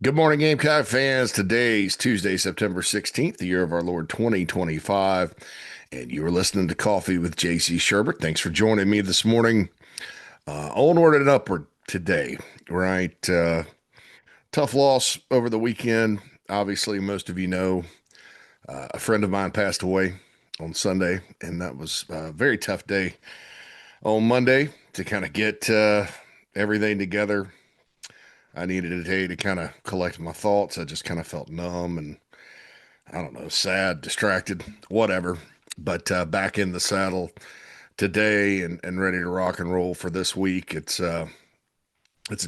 Good morning, Gamecock fans. Today's Tuesday, September 16th, the year of our Lord 2025. And you are listening to Coffee with JC Shurburtt. Thanks for joining me this morning. Onward and upward today, right? Tough loss over the weekend. Obviously, most of you know a friend of mine passed away on Sunday, and that was a very tough day on Monday to kind of get everything together. I needed a day to kind of collect my thoughts. I just kind of felt numb and I don't know, sad, distracted, whatever. But back in the saddle today and ready to rock and roll for this week. It's a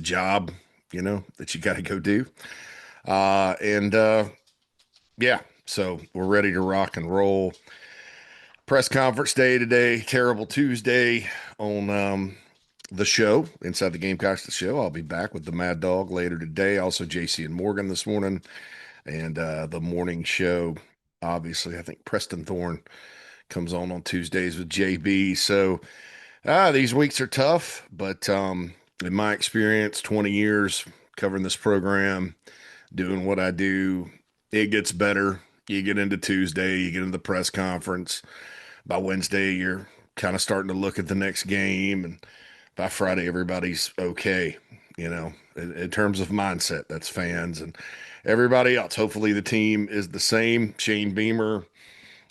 job, that you got to go do. And Yeah, so we're ready to rock and roll. Press conference day today, terrible Tuesday on the show, Inside the Gamecocks, the show. I'll be back with the Mad Dog later today. Also, JC and Morgan this morning and the morning show. Obviously, I think Preston Thorne comes on Tuesdays with JB. So these weeks are tough, but in my experience, 20 years covering this program, doing what I do, it gets better. You get into Tuesday, you get into the press conference. By Wednesday, you're kind of starting to look at the next game, and by Friday, everybody's okay. In terms of mindset, that's fans and everybody else. Hopefully, the team is the same. Shane Beamer,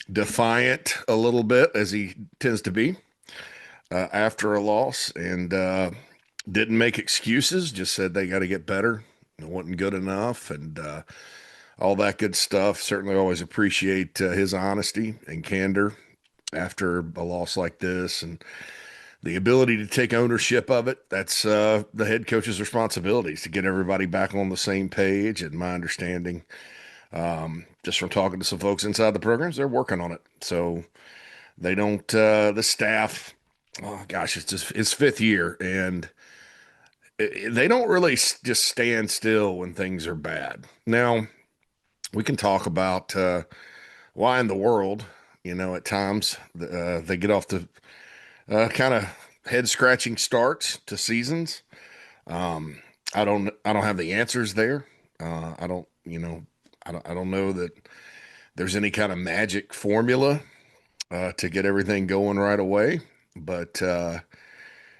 defiant a little bit as he tends to be after a loss, and didn't make excuses. Just said they got to get better. It wasn't good enough, and all that good stuff. Certainly, always appreciate his honesty and candor after a loss like this, and the ability to take ownership of it. That's the head coach's responsibilities to get everybody back on the same page. And my understanding, just from talking to some folks inside the programs, they're working on it. So they don't, the staff, oh gosh, it's fifth year, and they don't really just stand still when things are bad. Now, we can talk about why in the world, at times they get off the kind of head scratching starts to seasons. I don't have the answers there. I don't know that there's any kind of magic formula to get everything going right away. But I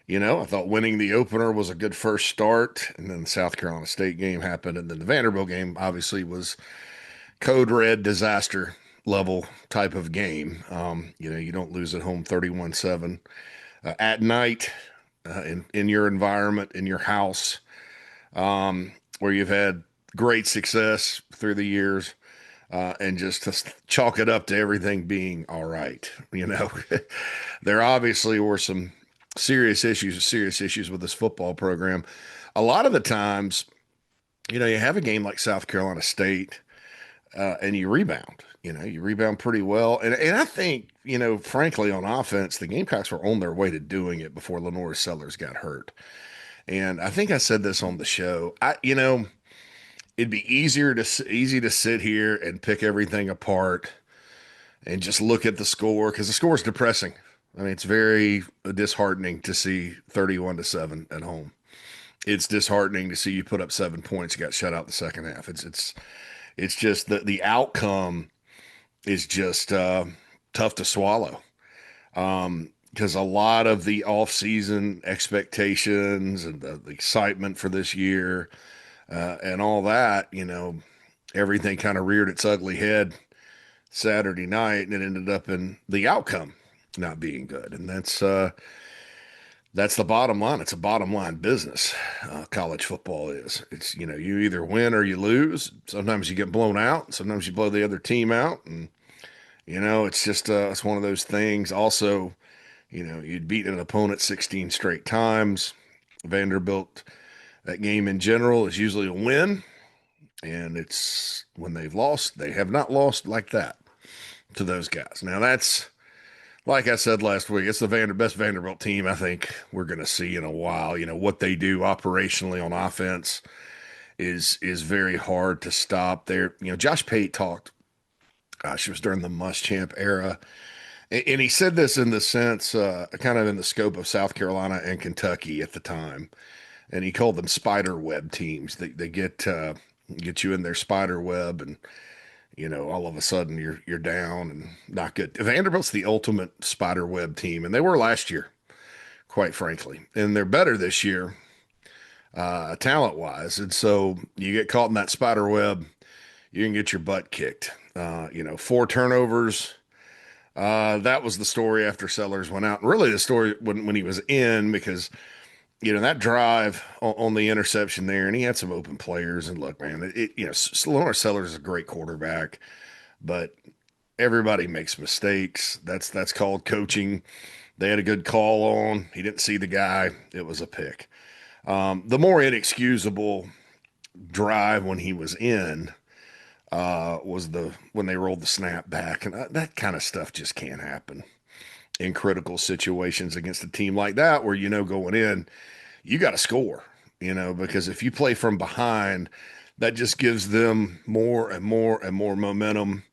thought winning the opener was a good first start, and then the South Carolina State game happened, and then the Vanderbilt game obviously was code red disaster level type of game. You don't lose at home 31-7 at night in your environment, in your house, where you've had great success through the years, and just to chalk it up to everything being all right. There obviously were some serious issues with this football program. A lot of the times, you have a game like South Carolina State, and you rebound. You rebound pretty well. And I think, frankly, on offense, the Gamecocks were on their way to doing it before LaNorris Sellers got hurt. And I think I said this on the show. It'd be easy to sit here and pick everything apart and just look at the score, because the score is depressing. I mean, it's very disheartening to see 31-7 at home. It's disheartening to see you put up 7 points, you got shut out the second half. It's just the outcome is just tough to swallow, because a lot of the offseason expectations and the excitement for this year and all that, everything kind of reared its ugly head Saturday night, and it ended up in the outcome not being good. And that's the bottom line. It's a bottom line business. College football is. It's, you either win or you lose. Sometimes you get blown out. Sometimes you blow the other team out. And, it's just, it's one of those things. Also, you'd beat an opponent 16 straight times. Vanderbilt, that game in general is usually a win. And it's when they've lost, they have not lost like that to those guys. Now, that's, like I said last week, it's the best Vanderbilt team I think we're going to see in a while. What they do operationally on offense is very hard to stop. There, Josh Pate talked. Gosh, it was during the Muschamp era, and he said this in the sense, kind of in the scope of South Carolina and Kentucky at the time, and he called them spider web teams. They get get you in their spider web, and all of a sudden you're down and not good. Vanderbilt's the ultimate spider web team, and they were last year, quite frankly, and they're better this year, talent wise. And so you get caught in that spider web, you can get your butt kicked. Four turnovers. That was the story after Sellers went out. And really the story when he was in, because that drive on the interception there, and he had some open players. And look, man, LaNorris Sellers is a great quarterback, but everybody makes mistakes. That's called coaching. They had a good call on. He didn't see the guy. It was a pick. The more inexcusable drive when he was in was the when they rolled the snap back, and that kind of stuff just can't happen in critical situations against a team like that, where going in, you got to score. Because if you play from behind, that just gives them more and more and more momentum.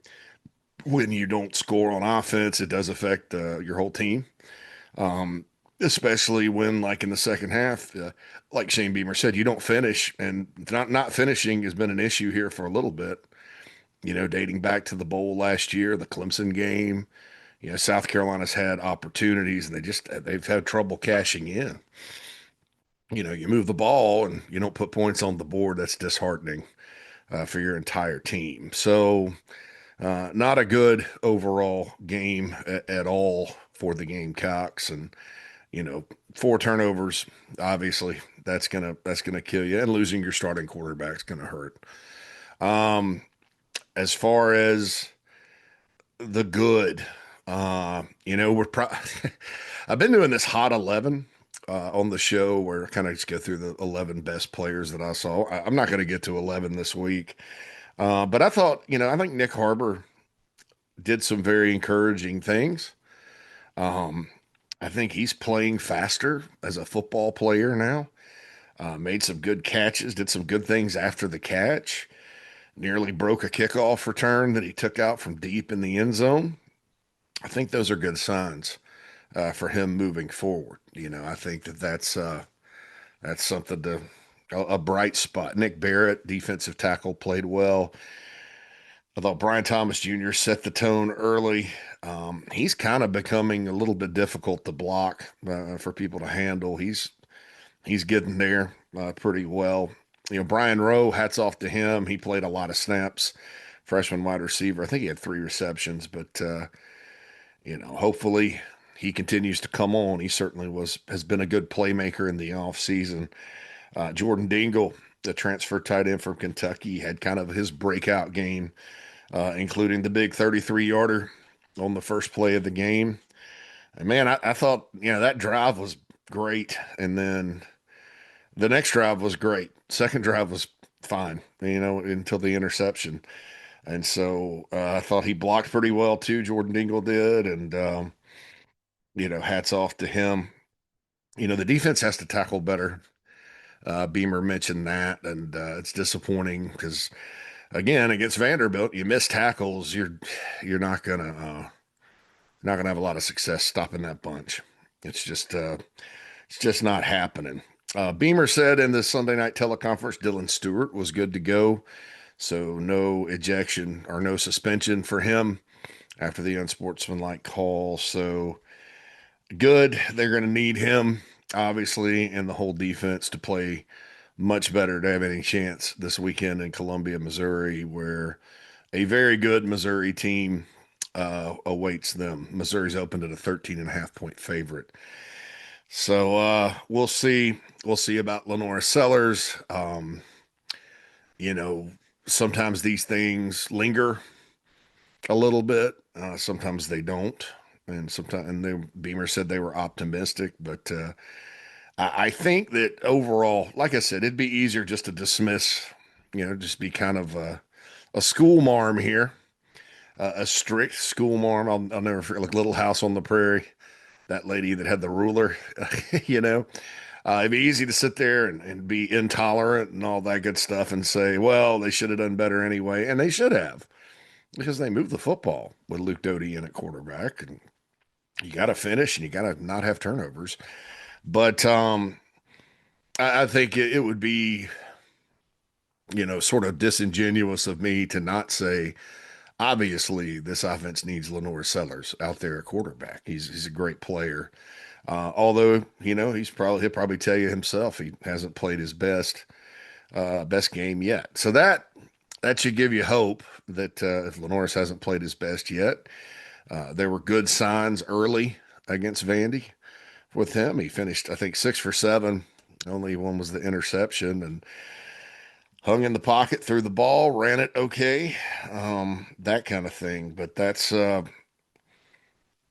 When you don't score on offense, it does affect your whole team. Especially when, like in the second half, like Shane Beamer said, you don't finish, and not finishing has been an issue here for a little bit. Dating back to the bowl last year, the Clemson game. South Carolina's had opportunities, and they've had trouble cashing in. You move the ball and you don't put points on the board. That's disheartening for your entire team. So, not a good overall game at all for the Gamecocks, and four turnovers. Obviously, that's gonna kill you, and losing your starting quarterback is gonna hurt. Um, as far as the good, we're I've been doing this hot 11 on the show, where I kind of just go through the 11 best players that I saw. I'm not going to get to 11 this week, but I thought, I think Nick Harbor did some very encouraging things. Um, I think he's playing faster as a football player now. Made some good catches, did some good things after the catch. Nearly broke a kickoff return that he took out from deep in the end zone. I think those are good signs for him moving forward. I think that's something a bright spot. Nick Barrett, defensive tackle, played well. I thought Brian Thomas Jr. set the tone early. He's kind of becoming a little bit difficult to block for people to handle. He's getting there pretty well. Brian Rowe, hats off to him. He played a lot of snaps, freshman wide receiver. I think he had 3 receptions, but hopefully he continues to come on. He certainly has been a good playmaker in the offseason. Jordan Dingle, the transfer tight end from Kentucky, had kind of his breakout game, including the big 33-yarder on the first play of the game. And man, I thought, that drive was great. And then the next drive was great. Second drive was fine, until the interception. And so I thought he blocked pretty well too. Jordan Dingle did. And, hats off to him. The defense has to tackle better. Beamer mentioned that, and it's disappointing because, again, against Vanderbilt, you miss tackles, you're not gonna have a lot of success stopping that bunch. It's just not happening. Beamer said in the Sunday night teleconference, Dylan Stewart was good to go, so no ejection or no suspension for him after the unsportsmanlike call. So good. They're going to need him, obviously, and the whole defense to play much better to have any chance this weekend in Columbia, Missouri, where a very good Missouri team awaits them. Missouri's opened at a 13.5 point favorite. So we'll see. We'll see about LaNorris Sellers. You know, sometimes these things linger a little bit. Sometimes they don't. Beamer said they were optimistic, but I think that overall, like I said, it'd be easier just to dismiss, just be kind of a school marm here, a strict school marm. I'll never forget, like Little House on the Prairie, that lady that had the ruler, you know. It'd be easy to sit there and be intolerant and all that good stuff and say, well, they should have done better anyway. And they should have, because they moved the football with Luke Doty in at quarterback. And you got to finish and you got to not have turnovers. But I think it would be sort of disingenuous of me to not say, obviously, this offense needs LaNorris Sellers out there at quarterback. He's a great player. Although, he'll probably tell you himself he hasn't played his best game yet. So that should give you hope that if LaNorris hasn't played his best yet, there were good signs early against Vandy with him. He finished, I think, 6 for 7. Only one was the interception, and hung in the pocket, threw the ball, ran it okay, that kind of thing. But that's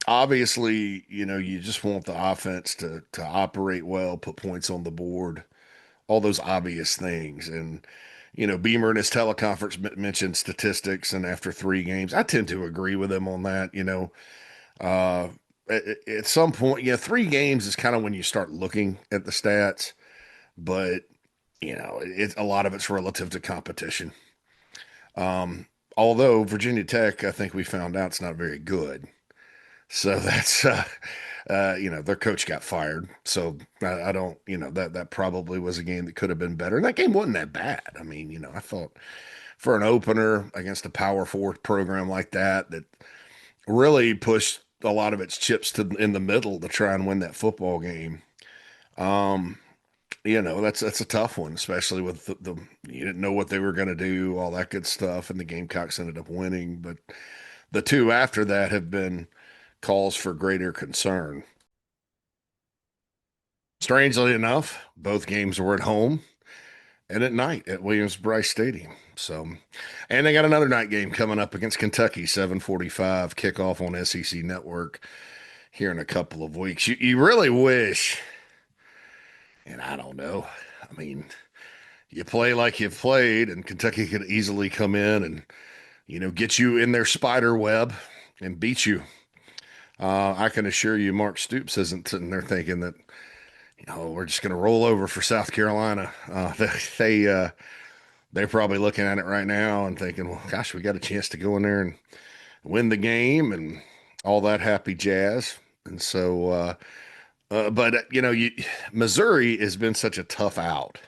obviously, you just want the offense to operate well, put points on the board, all those obvious things. And Beamer in his teleconference mentioned statistics, and after 3 games, I tend to agree with him on that. Uh, at some point, yeah, 3 games is kind of when you start looking at the stats, but it's a lot of it's relative to competition. Um, Although Virginia Tech, I think we found out it's not very good. So that's their coach got fired. So I don't, that probably was a game that could have been better. And that game wasn't that bad. I mean, I thought for an opener against a Power Four program like that really pushed a lot of its chips in the middle to try and win that football game. Um, that's a tough one, especially with the you didn't know what they were going to do, all that good stuff, and the Gamecocks ended up winning. But the two after that have been calls for greater concern. Strangely enough, both games were at home and at night at Williams-Brice Stadium. So, and they got another night game coming up against Kentucky, 7:45 kickoff on SEC Network here in a couple of weeks. You really wish, and I don't know. I mean, you play like you've played, and Kentucky could easily come in and get you in their spider web and beat you. I can assure you, Mark Stoops isn't sitting there thinking that we're just going to roll over for South Carolina. They're probably looking at it right now and thinking, well, gosh, we got a chance to go in there and win the game and all that happy jazz. And so, but Missouri has been such a tough out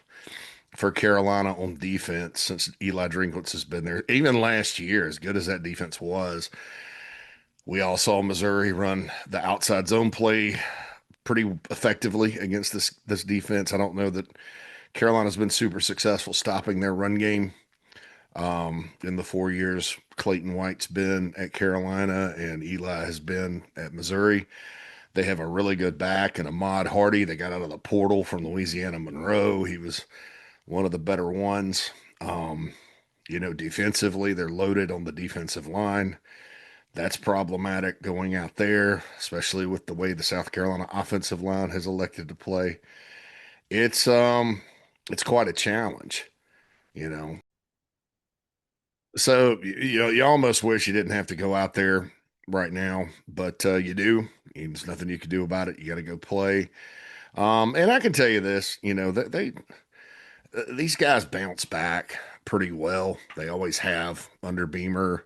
for Carolina on defense since Eli Drinkwitz has been there. Even last year, as good as that defense was, we all saw Missouri run the outside zone play pretty effectively against this defense. I don't know that Carolina's been super successful stopping their run game in the 4 years Clayton White's been at Carolina and Eli has been at Missouri. They have a really good back and Ahmad Hardy. They got out of the portal from Louisiana Monroe. He was one of the better ones. Defensively, they're loaded on the defensive line. That's problematic going out there, especially with the way the South Carolina offensive line has elected to play. It's quite a challenge, you know. So you almost wish you didn't have to go out there right now, but you do. There's nothing you can do about it. You got to go play. And I can tell you this, that these guys bounce back pretty well. They always have under Beamer.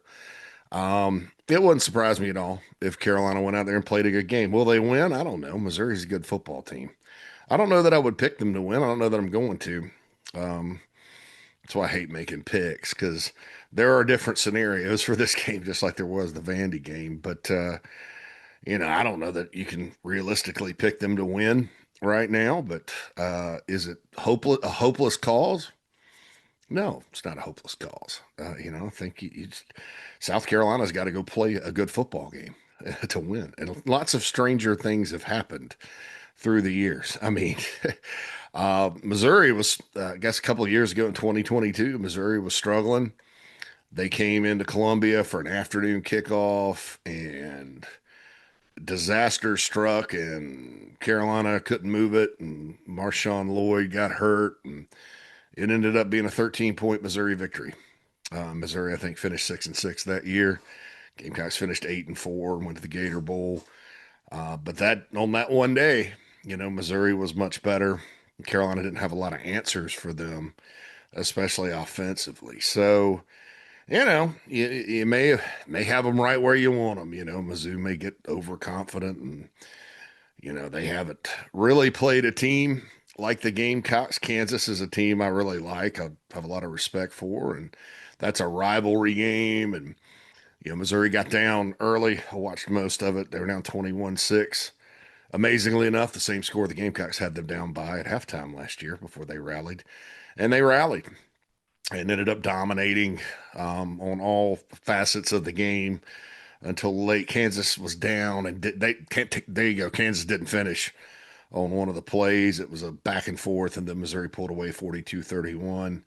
It wouldn't surprise me at all if Carolina went out there and played a good game. Will they win? I don't know. Missouri's a good football team. I don't know that I would pick them to win. I don't know that I'm going to. Um, that's why I hate making picks because there are different scenarios for this game, just like there was the Vandy game. But I don't know that you can realistically pick them to win right now. But is it hopeless? A hopeless cause? No, it's not a hopeless cause. I think South Carolina's got to go play a good football game to win. And lots of stranger things have happened through the years. I mean, Missouri was, I guess, a couple of years ago in 2022, Missouri was struggling. They came into Columbia for an afternoon kickoff and disaster struck, and Carolina couldn't move it. And Marshawn Lloyd got hurt, and it ended up being a 13-point Missouri victory. Missouri, I think, finished 6-6 that year. Gamecocks finished 8-4 and went to the Gator Bowl. But that on that one day, Missouri was much better. Carolina didn't have a lot of answers for them, especially offensively. So, you may have them right where you want them. Mizzou may get overconfident, and they haven't really played a team like the Gamecocks. Kansas is a team I really like. I have a lot of respect for, and that's a rivalry game. And Missouri got down early. I watched most of it. They were down 21-6. Amazingly enough, the same score the Gamecocks had them down by at halftime last year before they rallied. And they rallied and ended up dominating on all facets of the game until late. Kansas was down, and they can't take, there you go. Kansas didn't finish on one of the plays. It was a back and forth, and then Missouri pulled away 42-31.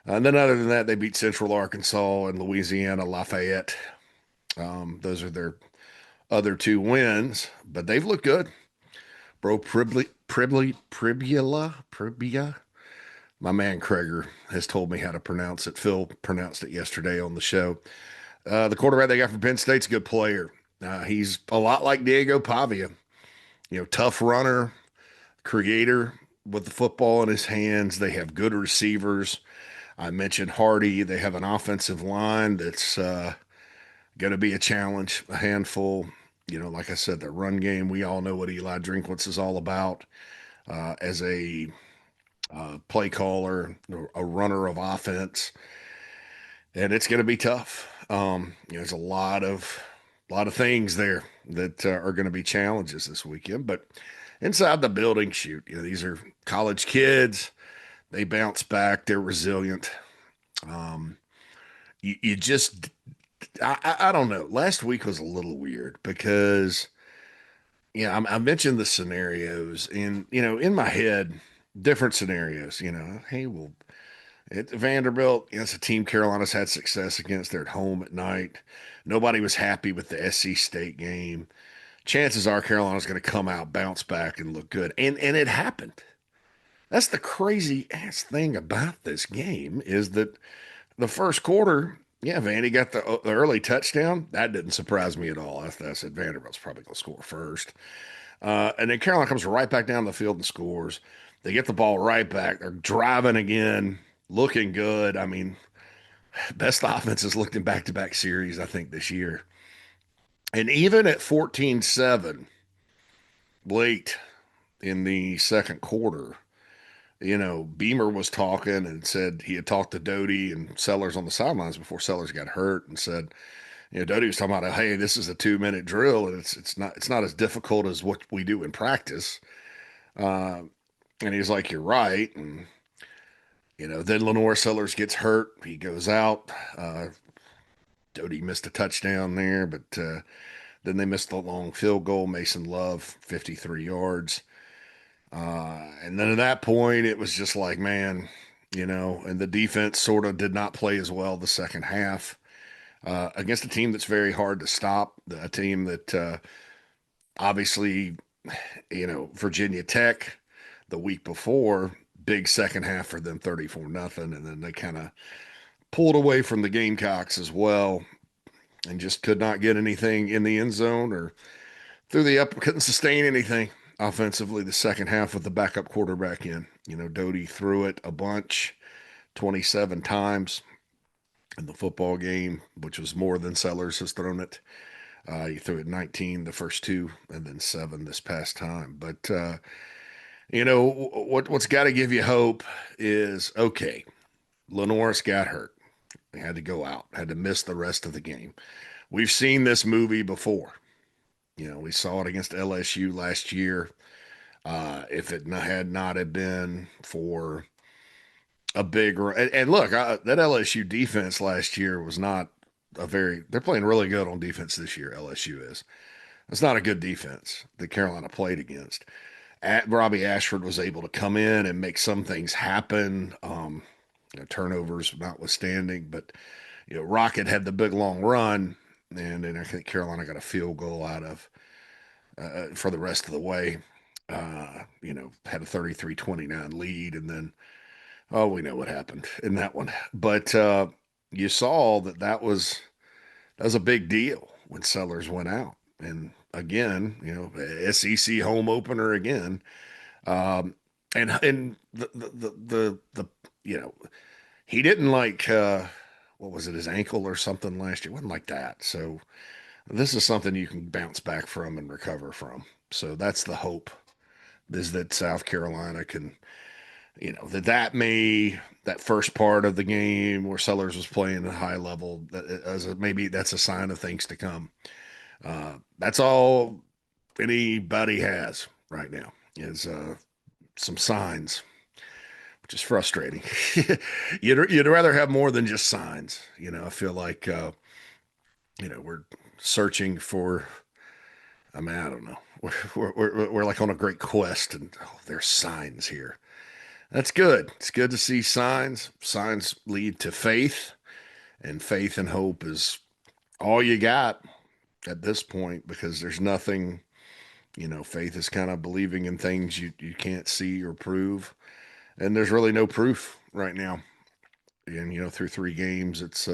And then other than that, they beat Central Arkansas and Louisiana Lafayette. Those are their other two wins, but they've looked good. Bro, Pribula. My man Kreger has told me how to pronounce it. Phil pronounced it yesterday on the show. The quarterback they got from Penn State's a good player. He's a lot like Diego Pavia. Tough runner, creator with the football in his hands. They have good receivers. I mentioned Hardy. They have an offensive line that's going to be a challenge, a handful. Like I said, the run game, we all know what Eli Drinkwitz is all about as a play caller, a runner of offense, and it's going to be tough. There's a lot of things there that are going to be challenges this weekend, but inside the building, shoot, these are college kids. They bounce back. They're resilient. Um, you just, I don't know. Last week was a little weird because, I mentioned the scenarios and, in my head, different scenarios, hey, well, at Vanderbilt, it's a team Carolina's had success against. They're at home at night. Nobody was happy with the SC State game. Chances are Carolina's going to come out, bounce back, and look good. And it happened. That's the crazy ass thing about this game is that the first quarter, yeah, Vandy got the early touchdown. That didn't surprise me at all. I said Vanderbilt's probably going to score first. And then Carolina comes right back down the field and scores. They get the ball right back. They're driving again, looking good. I mean, best offenses looked in back-to-back series, I think, this year. And even at 14-7, late in the second quarter, Beamer was talking and said he had talked to Doty and Sellers on the sidelines before Sellers got hurt and said, Doty was talking about, hey, this is a 2-minute drill and it's not as difficult as what we do in practice. And he's like, you're right. And then LaNorris Sellers gets hurt. He goes out. Doty missed a touchdown there, but then they missed the long field goal. Mason Love, 53 yards. And then at that point, it was just like, man, and the defense sort of did not play as well the second half against a team that's very hard to stop, a team that obviously, Virginia Tech the week before, big second half for them, 34-0. And then they kind of pulled away from the Gamecocks as well and just could not get anything in the end zone or through the up, couldn't sustain anything offensively the second half with the backup quarterback in. Doty threw it a bunch, 27 times in the football game, which was more than Sellers has thrown it. He threw it 19 the first two and then 7 this past time. But, what's got to give you hope is, okay, LaNorris got hurt. He had to go out, had to miss the rest of the game. We've seen this movie before. We saw it against LSU last year. If it had not have been for a big and look, that LSU defense last year was not they're playing really good on defense this year. LSU is. It's not a good defense that Carolina played against. Robbie Ashford was able to come in and make some things happen. Turnovers notwithstanding, but Rocket had the big long run, and then I think Carolina got a field goal out of for the rest of the way. Had a 33-29 lead, and then we know what happened in that one. But you saw that was a big deal when Sellers went out, and again, SEC home opener again, and the he didn't like what was it, his ankle or something last year. It wasn't like that. So this is something you can bounce back from and recover from. So that's the hope is that South Carolina can, that first part of the game where Sellers was playing at a high level, maybe that's a sign of things to come. That's all anybody has right now is some signs, which is frustrating. You'd rather have more than just signs. I feel like we're searching for. I mean, I don't know. We're like on a great quest, and there's signs here. That's good. It's good to see signs. Signs lead to faith, and faith and hope is all you got at this point because there's nothing. Faith is kind of believing in things you can't see or prove, and there's really no proof right now. And through 3 games, it's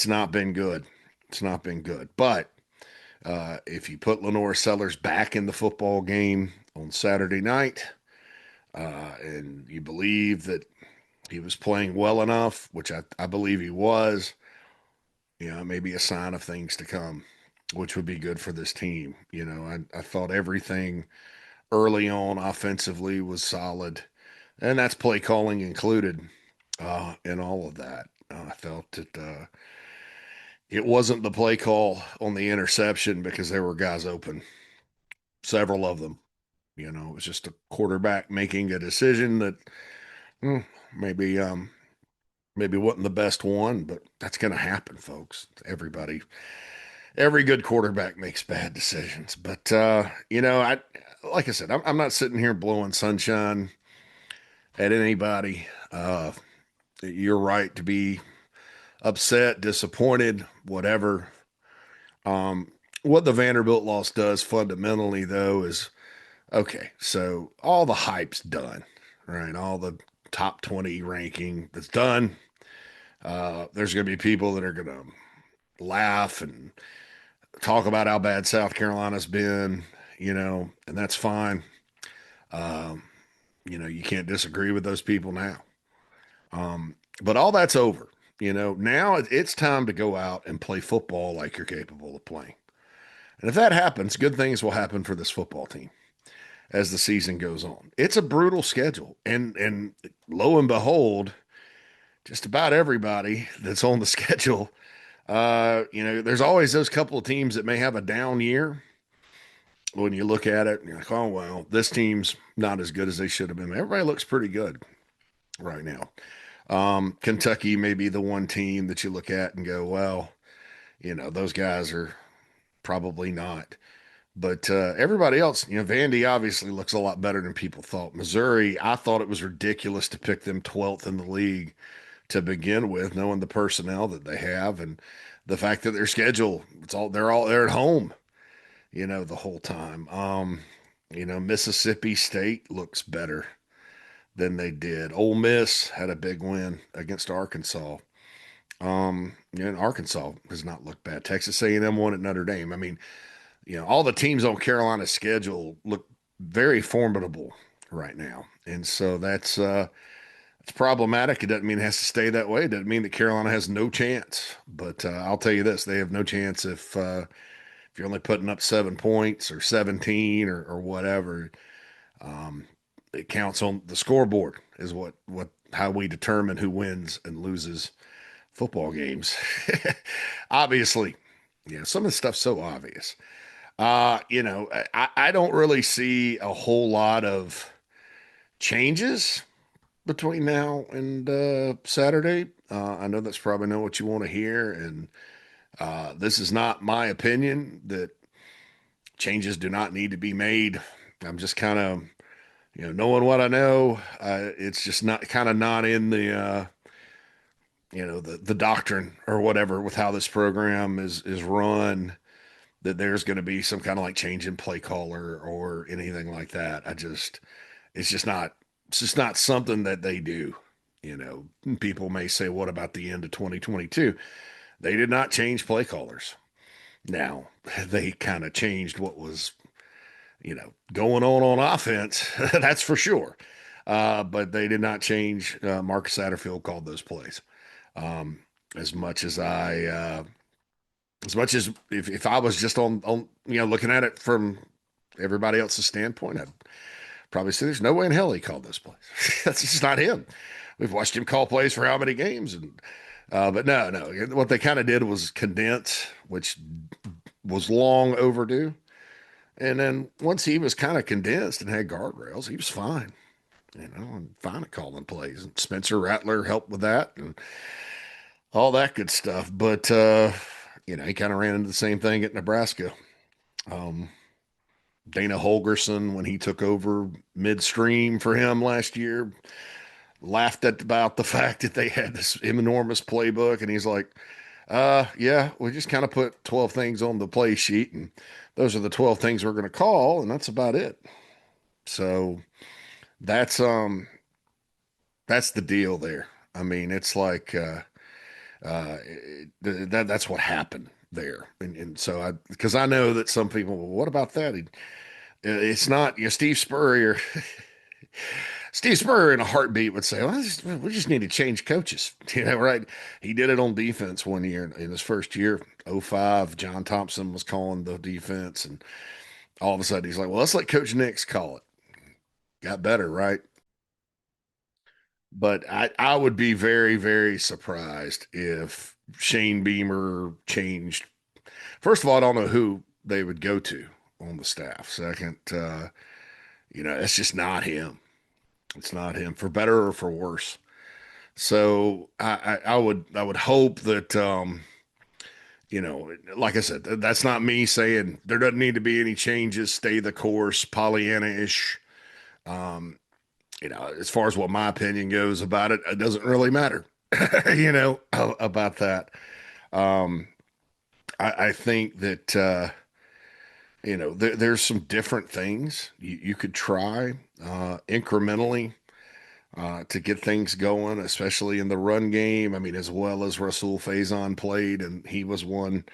not been good. It's not been good. But if you put LaNorris Sellers back in the football game on Saturday night, and you believe that he was playing well enough, which I believe he was, maybe a sign of things to come, which would be good for this team. I thought everything early on offensively was solid, and that's play calling included in all of that. I felt that it wasn't the play call on the interception because there were guys open, several of them. It was just a quarterback making a decision that hmm, maybe maybe wasn't the best one, but that's going to happen, folks. Every good quarterback makes bad decisions. But I like I said, I'm not sitting here blowing sunshine at anybody. You're right to be upset, disappointed, whatever. What the Vanderbilt loss does fundamentally, though, is okay. So all the hype's done, right? All the top 20 ranking that's done. There's going to be people that are going to laugh and talk about how bad South Carolina's been, and that's fine. Um, you can't disagree with those people now. But all that's over. Now it's time to go out and play football like you're capable of playing. And if that happens, good things will happen for this football team as the season goes on. It's a brutal schedule. And lo and behold, just about everybody that's on the schedule, there's always those couple of teams that may have a down year. When you look at it, you're like, oh, well, this team's not as good as they should have been. Everybody looks pretty good right now. Kentucky may be the one team that you look at and go, well, those guys are probably not. But everybody else, Vandy obviously looks a lot better than people thought. Missouri, I thought it was ridiculous to pick them 12th in the league to begin with, knowing the personnel that they have and the fact that their schedule, they're at home, the whole time. Mississippi State looks better than they did. Ole Miss had a big win against Arkansas. And Arkansas does not look bad. Texas A&M won at Notre Dame. I mean, all the teams on Carolina's schedule look very formidable right now. And so it's problematic. It doesn't mean it has to stay that way. It doesn't mean that Carolina has no chance. But I'll tell you this, they have no chance if you're only putting up 7 points or 17 or whatever. It counts on the scoreboard is what how we determine who wins and loses football games. Obviously, some of the stuff's so obvious. I don't really see a whole lot of changes between now and Saturday. I know that's probably not what you want to hear, and this is not my opinion that changes do not need to be made. I'm just kind of, knowing what I know, it's just not in the doctrine or whatever with how this program is run. That there's going to be some kind of like change in play caller or anything like that. It's just not something that they do. People may say, what about the end of 2022? They did not change play callers. Now, they kind of changed what was, going on offense. That's for sure. But they did not change. Marcus Satterfield called those plays. Um, as much as if I was just on looking at it from everybody else's standpoint, I'd probably say there's no way in hell he called those plays. That's just not him. We've watched him call plays for how many games, and but no, no. What they kind of did was condense, which was long overdue. And then once he was kind of condensed and had guardrails, he was fine. And fine at calling plays. And Spencer Rattler helped with that and all that good stuff. But he kind of ran into the same thing at Nebraska. Um, Dana Holgerson, when he took over midstream for him last year, laughed at about the fact that they had this enormous playbook, and he's like, yeah, we just kind of put 12 things on the play sheet, and those are the 12 things we're going to call, and that's about it. So that's that's the deal there. I mean, it's like that's what happened there. And so because I know that some people, well, what about that? It's not, Steve Spurrier. Steve Spurrier in a heartbeat would say, well, we just need to change coaches. Right? He did it on defense one year in his first year, '05. John Thompson was calling the defense, and all of a sudden he's like, well, let's let Coach Nix call it. Got better, right? But I would be very, very surprised if Shane Beamer changed. First of all, I don't know who they would go to on the staff. Second, it's just not him. It's not him, for better or for worse. So I would hope that like I said, that's not me saying there doesn't need to be any changes, stay the course, Pollyanna-ish. Um, as far as what my opinion goes about it, it doesn't really matter, about that. Um, I think that there's some different things you could try incrementally to get things going, especially in the run game. I mean, as well as Rasul Faison played, and he was one.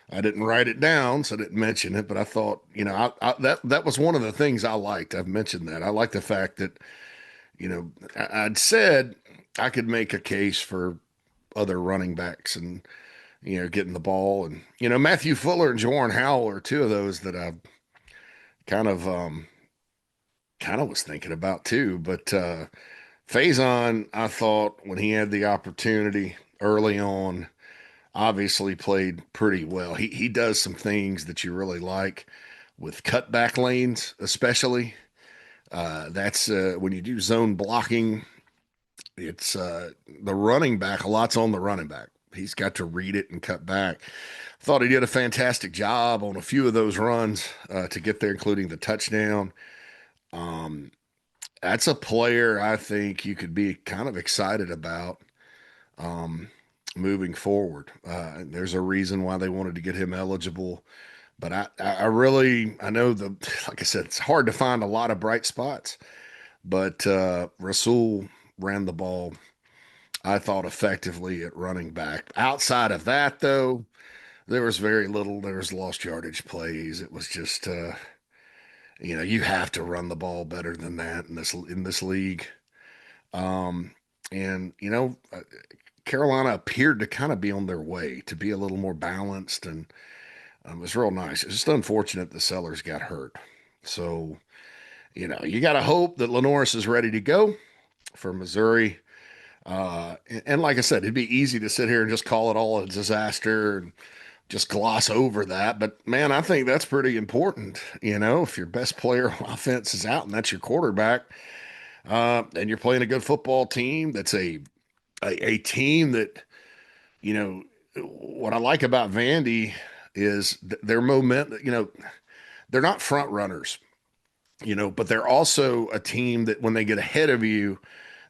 I didn't write it down, so I didn't mention it, but I thought, that was one of the things I liked. I've mentioned that. I like the fact that, I'd said I could make a case for other running backs and, getting the ball. And, Matthew Fuller and Jawan Howell are two of those that I kind of, kind of was thinking about too. But Faison, I thought when he had the opportunity early on, obviously played pretty well. He does some things that you really like with cutback lanes, especially. That's when you do zone blocking. It's the running back. A lot's on the running back. He's got to read it and cut back. Thought he did a fantastic job on a few of those runs to get there, including the touchdown. Um, that's a player I think you could be kind of excited about um, moving forward. There's a reason why they wanted to get him eligible, but I really, I know like I said, it's hard to find a lot of bright spots, but Rasul ran the ball, I thought, effectively at running back. Outside of that, though, there was very little. There was lost yardage plays. It was just, you have to run the ball better than that in this league. Um, and Carolina appeared to kind of be on their way to be a little more balanced, and it was real nice. It's just unfortunate the Sellers got hurt. So, you got to hope that LaNorris is ready to go for Missouri. And like I said, it'd be easy to sit here and just call it all a disaster and just gloss over that. But man, I think that's pretty important. If your best player on offense is out and that's your quarterback, and you're playing a good football team, that's a team that, what I like about Vandy is their moment. They're not front runners, but they're also a team that when they get ahead of you,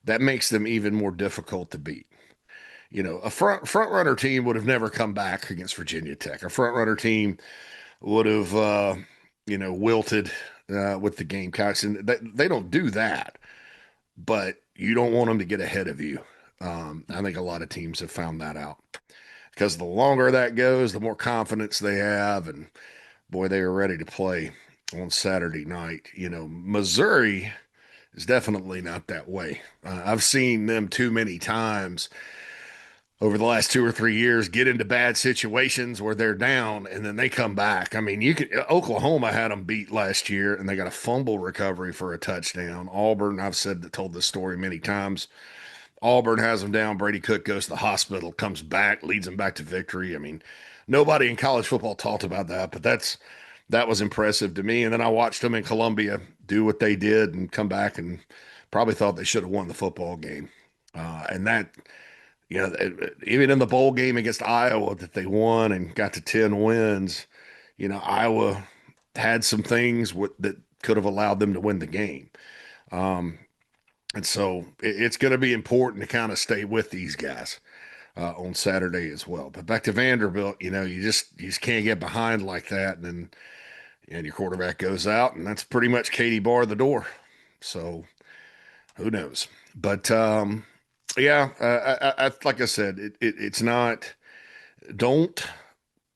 that makes them even more difficult to beat. A front runner team would have never come back against Virginia Tech. A front runner team would have, wilted with the Gamecocks, and they don't do that. But you don't want them to get ahead of you. I think a lot of teams have found that out because the longer that goes, the more confidence they have, and boy, they are ready to play on Saturday night. Missouri is definitely not that way. I've seen them too many times over the last 2 or 3 years get into bad situations where they're down and then they come back. I mean, you could Oklahoma had them beat last year and they got a fumble recovery for a touchdown. Auburn, told this story many times. Auburn has them down. Brady Cook goes to the hospital, comes back, leads them back to victory. I mean, nobody in college football talked about that, but that was impressive to me. And then I watched them in Columbia do what they did and come back and probably thought they should have won the football game. And that, even in the bowl game against Iowa that they won and got to 10 wins, Iowa had some things that could have allowed them to win the game. And so it's going to be important to kind of stay with these guys on Saturday as well. But back to Vanderbilt, you just can't get behind like that, and your quarterback goes out, and that's pretty much Katie bar the door. So who knows? But yeah, like I said, it's not. Don't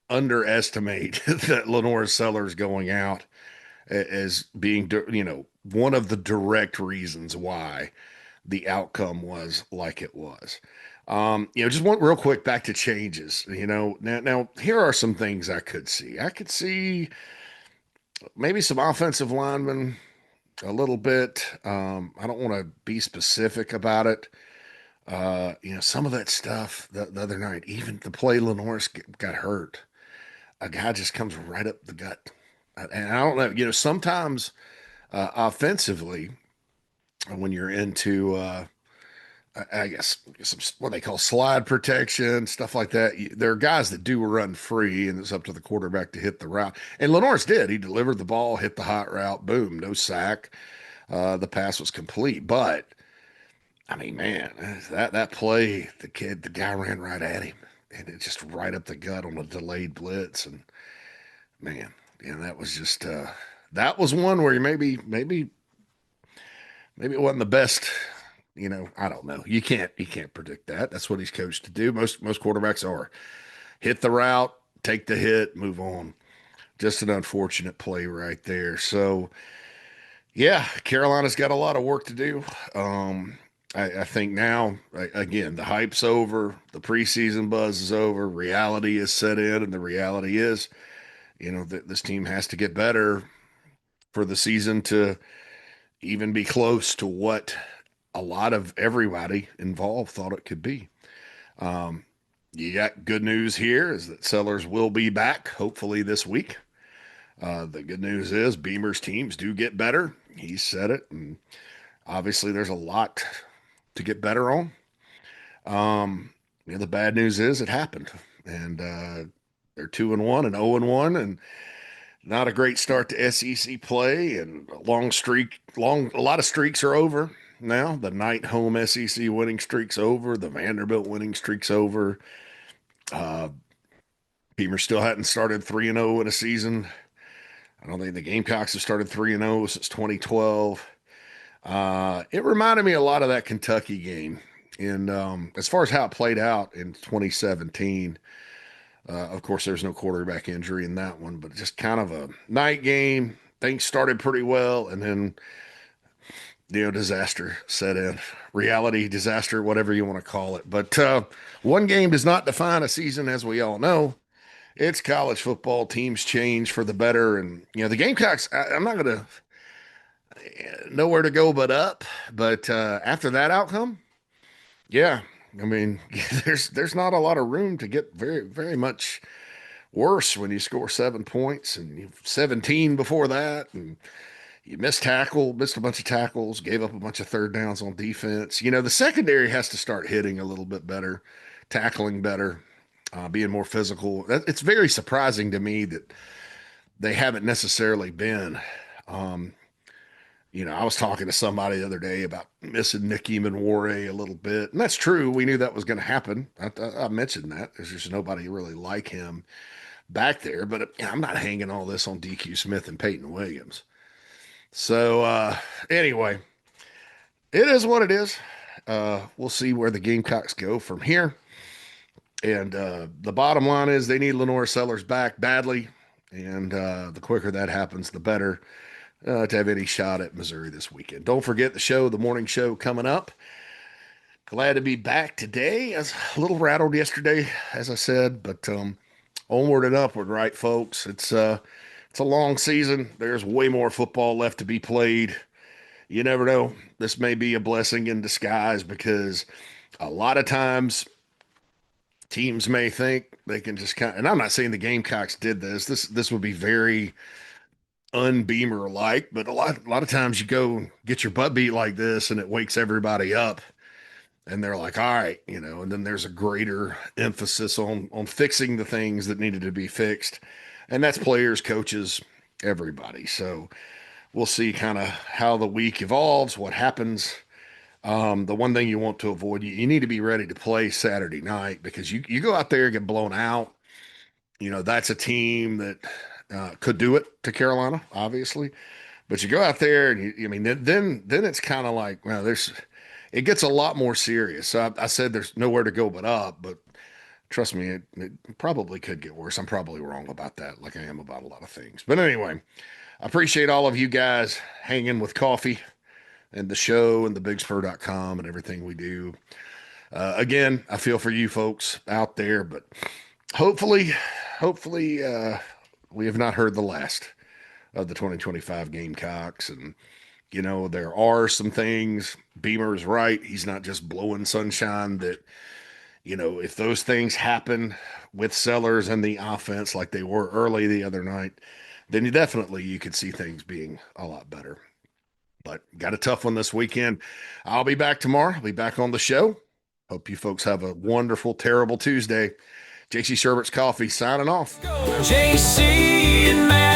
underestimate that LaNorris Sellers going out as being, one of the direct reasons why the outcome was like it was. Just one real quick back to changes. Now here are some things I could see. I could see maybe some offensive linemen a little bit. I don't want to be specific about it. Some of that stuff the other night, even the play LaNorris got hurt. A guy just comes right up the gut. And I don't know, sometimes offensively, when you're into, I guess, what they call slide protection, stuff like that, there are guys that do run free, and it's up to the quarterback to hit the route. And LaNorris did. He delivered the ball, hit the hot route, boom, no sack. The pass was complete. But, I mean, man, that play, the guy ran right at him, and it just right up the gut on a delayed blitz. And, man, that was just that was one where maybe it wasn't the best. I don't know. You can't predict that. That's what he's coached to do. Most quarterbacks are hit the route, take the hit, move on. Just an unfortunate play right there. So yeah, Carolina's got a lot of work to do. I think now, again, the hype's over, the preseason buzz is over, reality is set in, and the reality is, that this team has to get better for the season to even be close to what a lot of everybody involved thought it could be. You got good news here is that Sellers will be back, hopefully this week. The good news is Beamer's teams do get better. He said it, and obviously there's a lot to get better on. The bad news is it happened, and they're 2-1 and 0-1, and not a great start to SEC play, and a lot of streaks are over now. The night home SEC winning streak's over. The Vanderbilt winning streak's over. Beamer still hadn't started 3-0 in a season. I don't think the Gamecocks have started 3-0 since 2012. It reminded me a lot of that Kentucky game. And as far as how it played out in 2017, of course, there's no quarterback injury in that one, but just kind of a night game. Things started pretty well, and then, disaster set in. Reality disaster, whatever you want to call it. But one game does not define a season, as we all know. It's college football. Teams change for the better. And, the Gamecocks, I'm not going to nowhere to go but up. But after that outcome, yeah, I mean, there's not a lot of room to get very, very much worse when you score 7 points and you've 17 before that, and you missed a bunch of tackles, gave up a bunch of third downs on defense. The secondary has to start hitting a little bit better, tackling better, being more physical. It's very surprising to me that they haven't necessarily been. I was talking to somebody the other day about missing Nicky Manware a little bit, and that's true. We knew that was going to happen. I mentioned that. There's just nobody really like him back there, but I'm not hanging all this on DQ Smith and Peyton Williams. So anyway, it is what it is. We'll see where the Gamecocks go from here. And the bottom line is they need LaNorris Sellers back badly, and the quicker that happens, the better. To have any shot at Missouri this weekend. Don't forget the morning show coming up. Glad to be back today. I was a little rattled yesterday, as I said, but onward and upward, right, folks? It's a long season. There's way more football left to be played. You never know. This may be a blessing in disguise because a lot of times teams may think they can just and I'm not saying the Gamecocks did this. This would be very unbeamer like, but a lot of times you go get your butt beat like this and it wakes everybody up and they're like, all right, and then there's a greater emphasis on fixing the things that needed to be fixed. And that's players, coaches, everybody. So we'll see kind of how the week evolves, what happens. The one thing you want to avoid, you need to be ready to play Saturday night because you go out there and get blown out. That's a team that could do it to Carolina, obviously. But you go out there and then it's kind of like, well, it gets a lot more serious. So I said there's nowhere to go but up, but trust me, it probably could get worse. I'm probably wrong about that, like I am about a lot of things. But anyway, I appreciate all of you guys hanging with coffee and the show and the bigspur.com and everything we do. Again, I feel for you folks out there, but hopefully, we have not heard the last of the 2025 Gamecocks. And, there are some things. Beamer's right. He's not just blowing sunshine that, if those things happen with Sellers and the offense like they were early the other night, then you could see things being a lot better. But got a tough one this weekend. I'll be back tomorrow. I'll be back on the show. Hope you folks have a wonderful, terrible Tuesday. JC Shurburtt's Coffee signing off. JC and Matt.